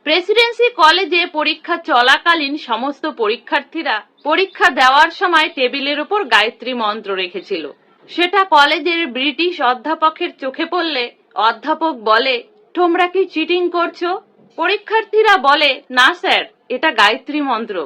Presidency কলেজে পরীক্ষা চলাকালীন সমস্ত পরীক্ষার্থীরা পরীক্ষা দেওয়ার সময় টেবিলের উপর গায়ত্রী মন্ত্র রেখেছিল। সেটা কলেজের ব্রিটিশ অধ্যাপকের চোখে পড়লে অধ্যাপক বলে, তোমরা কি চিটিং করছো? পরীক্ষার্থীরা বলে, না স্যার, এটা গায়ত্রী মন্ত্র।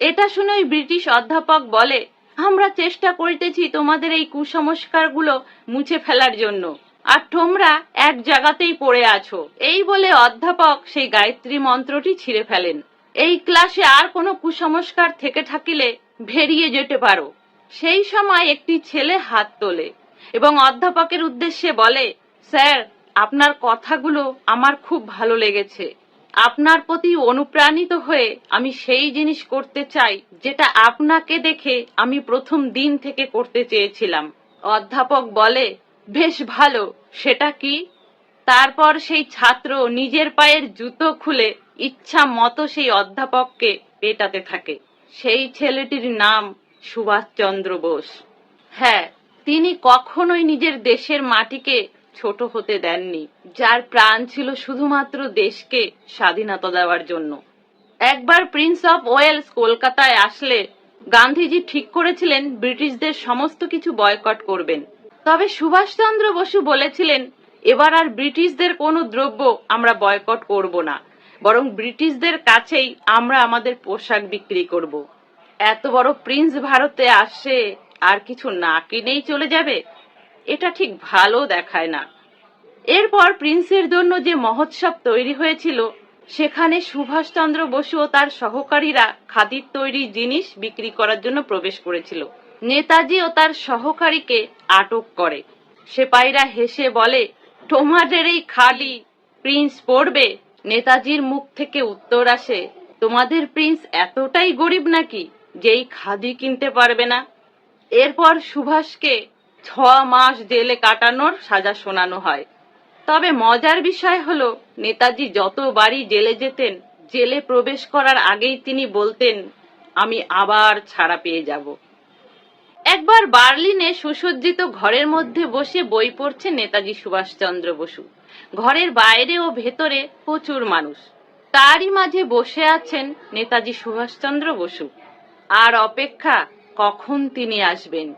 এটা শুনে ওই ব্রিটিশ অধ্যাপক বলে, আমরা চেষ্টা করিতেছি তোমাদের এই কুসংস্কারগুলো মুছে ফেলার জন্য, আর তোমরা এক জায়গাতেই পড়ে আছো। এই বলে অধ্যাপক সেই গায়ত্রী মন্ত্রটি ছিঁড়ে ফেলেন। এই ক্লাসে আর কোনো কুসংস্কার থেকে থাকিলে বেরিয়ে যেতে পারো। সেই সময় একটি ছেলে হাত তোলে এবং অধ্যাপকের উদ্দেশ্যে বলে, স্যার, আপনার কথাগুলো আমার খুব ভালো লেগেছে। আপনার প্রতি অনুপ্রাণিত হয়ে আমি সেই জিনিস করতে চাই যেটা আপনাকে দেখে আমি প্রথম দিন থেকে করতে চেয়েছিলাম। অধ্যাপক বলে, বেশ ভালো, সেটা কি? তারপর সেই ছাত্র নিজের পায়ের জুতো খুলে ইচ্ছা মতো সেই অধ্যাপককে পেটাতে থাকে। সেই ছেলেটির নাম সুভাষচন্দ্র বোস। হ্যাঁ, তিনি কখনোই নিজের দেশের মাটিকে ছোট হতে দেননি, যার প্রাণ ছিল শুধুমাত্র দেশকে স্বাধীনতা দেওয়ার জন্য। একবার প্রিন্স অফ ওয়েলস কলকাতায় আসলে গান্ধীজি ঠিক করেছিলেন ব্রিটিশদের সমস্ত কিছু বয়কট করবেন। তবে সুভাষচন্দ্র বসু বলেছিলেন, এবার আর ব্রিটিশদের কোনো দ্রব্য আমরা বয়কট করব না, বরং ব্রিটিশদের কাছেই আমরা আমাদের পোশাক বিক্রি করব। এত বড় প্রিন্স ভারতে আসে আর কিছু না কিনেই চলে যাবে, এটা ঠিক ভালো দেখায় না। এরপর প্রিন্সের জন্য যে মহোৎসব তৈরি হয়েছিল, সেখানে সুভাষচন্দ্র বসু ও তার সহকারীরা খাদির তৈরি জিনিস বিক্রি করার জন্য প্রবেশ করেছিল। নেতাজি ও তার সহকারীকে আটক করে। সেপাইরা হেসে বলে, তোমাদের এই খালি প্রিন্স পড়বে? নেতাজির মুখ থেকে উত্তর আসে, তোমাদের প্রিন্স এতটাই গরিব নাকি যেই খাদি কিনতে পারবে না? এরপর সুভাষকে 6 মাস জেলে কাটানোর সাজা শোনানো হয়। তবে মজার বিষয় হলো, নেতাজি যতবারই জেলে যেতেন, জেলে প্রবেশ করার আগেই তিনি বলতেন, আমি আবার ছাড়া পেয়ে যাব। একবার বার্লিনে সুসজ্জিত ঘরের মধ্যে বসে বই পড়ছেন নেতাজি সুভাষচন্দ্র বসু। ঘরের বাইরে ও ভেতরে প্রচুর মানুষ। তারই মাঝে বসে আছেন নেতাজি সুভাষচন্দ্র বসু, আর অপেক্ষা কখন তিনি আসবেন।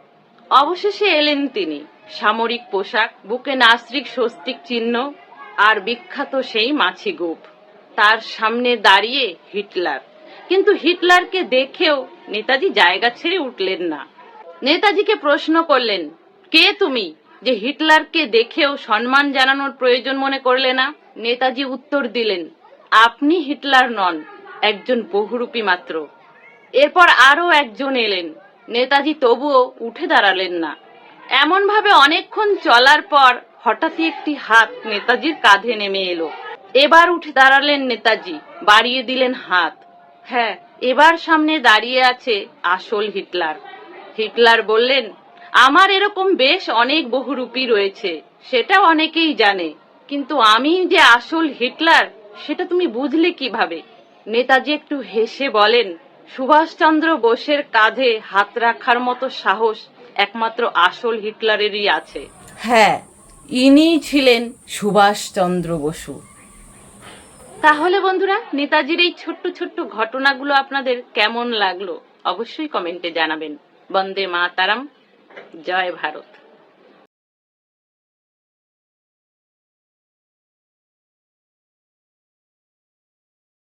অবশেষে এলেন তিনি। সামরিক পোশাক, বুকে নাস্রিক স্বস্তিক চিহ্ন আর বিখ্যাত সেই মাছি গোঁফ। তার সামনে দাঁড়িয়ে হিটলার। কিন্তু হিটলারকে দেখেও নেতাজি জায়গা ছেড়ে উঠলেন না। নেতাজিকে প্রশ্ন করলেন, কে তুমি, যে হিটলারকে দেখেও সম্মান জানানোর প্রয়োজন মনে করলে না? নেতাজি উত্তর দিলেন, আপনি হিটলার নন, একজন বহুরূপী মাত্র। এরপর আরো একজন এলেন। নেতাজি তবুও উঠে দাঁড়ালেন না। এমন ভাবে অনেকক্ষণ চলার পর হঠাৎই একটি হাত নেতাজির কাঁধে নেমে এলো। এবার উঠে দাঁড়ালেন নেতাজি, বাড়িয়ে দিলেন হাত। হ্যাঁ, এবার সামনে দাঁড়িয়ে আছে আসল হিটলার। হিটলার বললেন, আমার এরকম বেশ অনেক বহুরূপী রয়েছে, সেটা অনেকেই জানে, কিন্তু আমি যে আসল হিটলার সেটা তুমি বুঝলে কিভাবে? নেতাজি একটু হেসে বলেন, সুভাষচন্দ্র বোসের কাঁধে হাত রাখার মতো সাহস একমাত্র আসল হিটলারেরই আছে। হ্যাঁ, ইনিই ছিলেন সুভাষচন্দ্র বসু। তাহলে বন্ধুরা, নেতাজির এই ছোট্ট ছোট্ট ঘটনাগুলো আপনাদের কেমন লাগলো অবশ্যই কমেন্টে জানাবেন। বন্দে মাতারাম, জয় ভারত।